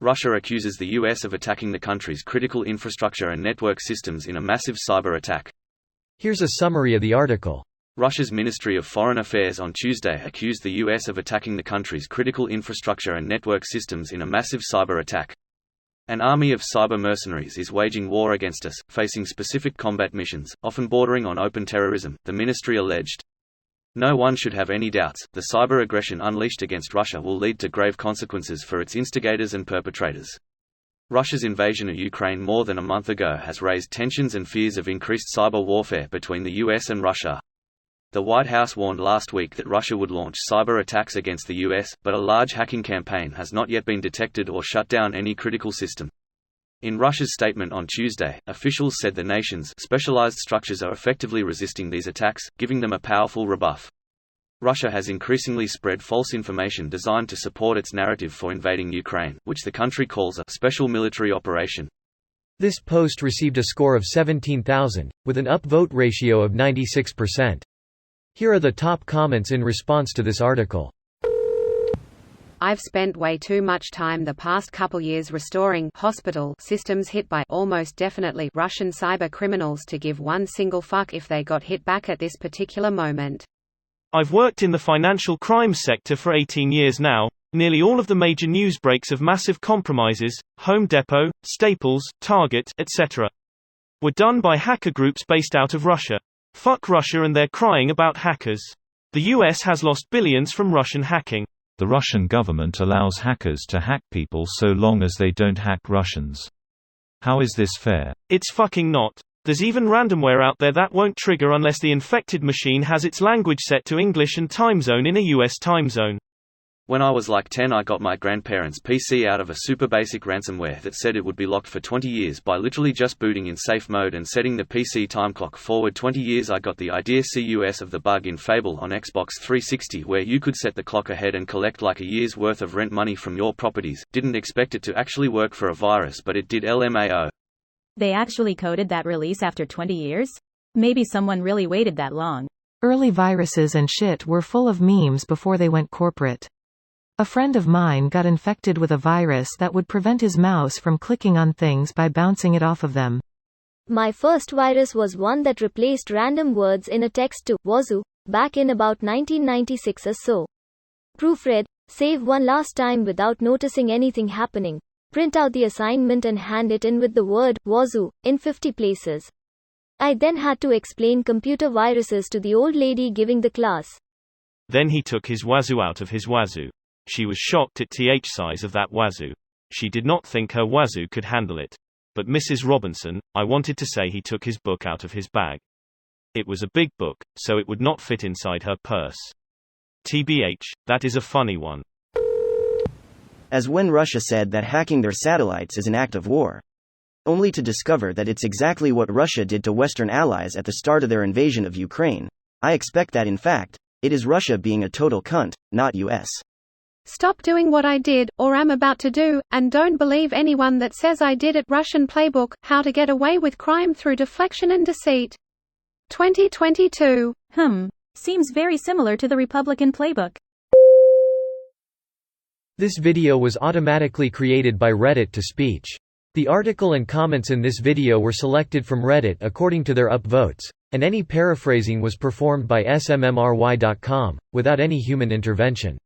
Russia accuses the US of attacking the country's critical infrastructure and network systems in a massive cyber attack. Here's a summary of the article. Russia's Ministry of Foreign Affairs on Tuesday accused the US of attacking the country's critical infrastructure and network systems in a massive cyber attack. An army of cyber mercenaries is waging war against us, facing specific combat missions, often bordering on open terrorism, the ministry alleged. No one should have any doubts, the cyber aggression unleashed against Russia will lead to grave consequences for its instigators and perpetrators. Russia's invasion of Ukraine more than a month ago has raised tensions and fears of increased cyber warfare between the US and Russia. The White House warned last week that Russia would launch cyber attacks against the US, but a large hacking campaign has not yet been detected or shut down any critical system. In Russia's statement on Tuesday, officials said the nation's specialized structures are effectively resisting these attacks, giving them a powerful rebuff. Russia has increasingly spread false information designed to support its narrative for invading Ukraine, which the country calls a special military operation. This post received a score of 17,000, with an upvote ratio of 96%. Here are the top comments in response to this article. I've spent way too much time the past couple years restoring hospital systems hit by almost definitely Russian cyber criminals to give one single fuck if they got hit back at this particular moment. I've worked in the financial crime sector for 18 years now. Nearly all of the major news breaks of massive compromises, Home Depot, Staples, Target, etc., were done by hacker groups based out of Russia. Fuck Russia and they're crying about hackers. The US has lost billions from Russian hacking. The Russian government allows hackers to hack people so long as they don't hack Russians. How is this fair? It's fucking not. There's even randomware out there that won't trigger unless the infected machine has its language set to English and time zone in a US time zone. When I was like 10, I got my grandparents' PC out of a super basic ransomware that said it would be locked for 20 years by literally just booting in safe mode and setting the PC time clock forward 20 years. I got the idea CUS of the bug in Fable on Xbox 360 where you could set the clock ahead and collect like a year's worth of rent money from your properties. Didn't expect it to actually work for a virus, but it did. LMAO. They actually coded that release after 20 years? Maybe someone really waited that long. Early viruses and shit were full of memes before they went corporate. A friend of mine got infected with a virus that would prevent his mouse from clicking on things by bouncing it off of them. My first virus was one that replaced random words in a text to wazoo, back in about 1996 or so. Proofread, save one last time without noticing anything happening, print out the assignment and hand it in with the word wazoo in 50 places. I then had to explain computer viruses to the old lady giving the class. Then he took his wazoo out of his wazoo. She was shocked at the size of that wazoo. She did not think her wazoo could handle it. But Mrs. Robinson, I wanted to say he took his book out of his bag. It was a big book, so it would not fit inside her purse. TBH, that is a funny one. As when Russia said that hacking their satellites is an act of war. Only to discover that it's exactly what Russia did to Western allies at the start of their invasion of Ukraine. I expect that in fact, it is Russia being a total cunt, not US. Stop doing what I did, or am about to do, and don't believe anyone that says I did it. Russian playbook, how to get away with crime through deflection and deceit. 2022. Seems very similar to the Republican playbook. This video was automatically created by Reddit to speech. The article and comments in this video were selected from Reddit according to their upvotes, and any paraphrasing was performed by smmry.com, without any human intervention.